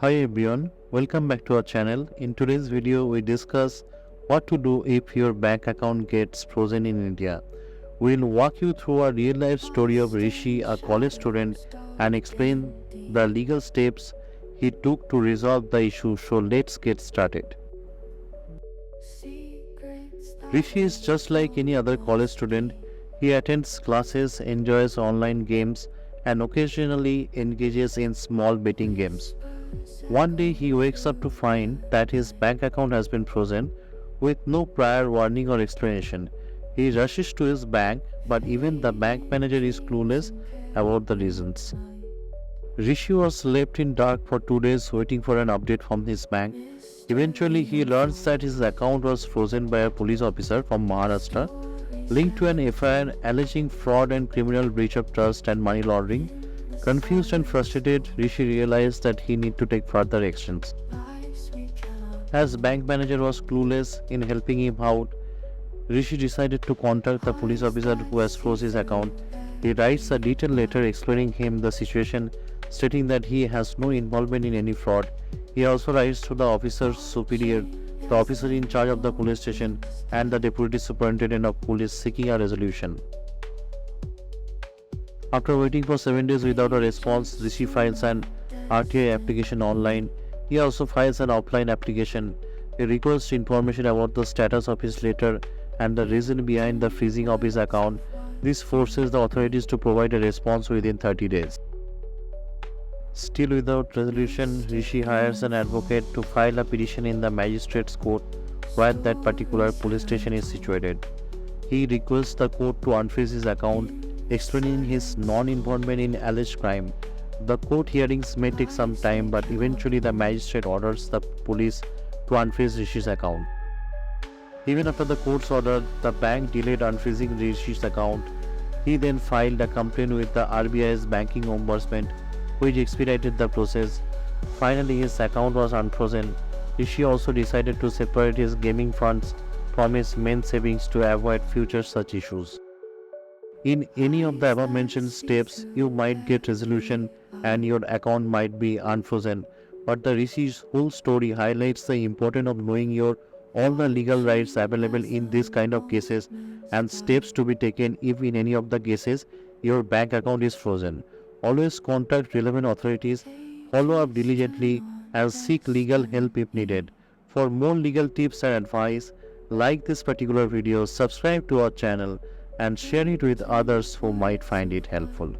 Hi everyone, welcome back to our channel. In today's video, we discuss what to do if your bank account gets frozen in India. We'll walk you through a real life story of Rishi, a college student, and explain the legal steps he took to resolve the issue. So let's get started. Rishi is just like any other college student. He attends classes, enjoys online games, and occasionally engages in small betting games. One day he wakes up to find that his bank account has been frozen with no prior warning or explanation. He rushes to his bank, but even the bank manager is clueless about the reasons. Rishi was left in dark for 2 days waiting for an update from his bank. Eventually, he learns that his account was frozen by a police officer from Maharashtra, linked to an FIR alleging fraud and criminal breach of trust and money laundering. Confused and frustrated, Rishi realized that he needed to take further actions. As bank manager was clueless in helping him out, Rishi decided to contact the police officer who has froze his account. He writes a detailed letter explaining him the situation, stating that he has no involvement in any fraud. He also writes to the officer's superior, the officer in charge of the police station, and the deputy superintendent of police seeking a resolution. After waiting for 7 days without a response, Rishi files an RTI application online. He also files an offline application. He requests information about the status of his letter and the reason behind the freezing of his account. This forces the authorities to provide a response within 30 days. Still without resolution, Rishi hires an advocate to file a petition in the magistrate's court where that particular police station is situated. He requests the court to unfreeze his account, explaining his non-involvement in alleged crime. The court hearings may take some time, but eventually the magistrate orders the police to unfreeze Rishi's account. Even after the court's order, the bank delayed unfreezing Rishi's account. He then filed a complaint with the RBI's banking Ombudsman, which expedited the process. Finally, his account was unfrozen. Rishi also decided to separate his gaming funds from his main savings to avoid future such issues. In any of the above mentioned steps, you might get resolution and your account might be unfrozen. But the Rishi's whole story highlights the importance of knowing all the legal rights available in this kind of cases and steps to be taken if in any of the cases your bank account is frozen. Always contact relevant authorities, follow up diligently, and seek legal help if needed. For more legal tips and advice, like this particular video, subscribe to our channel, and share it with others who might find it helpful.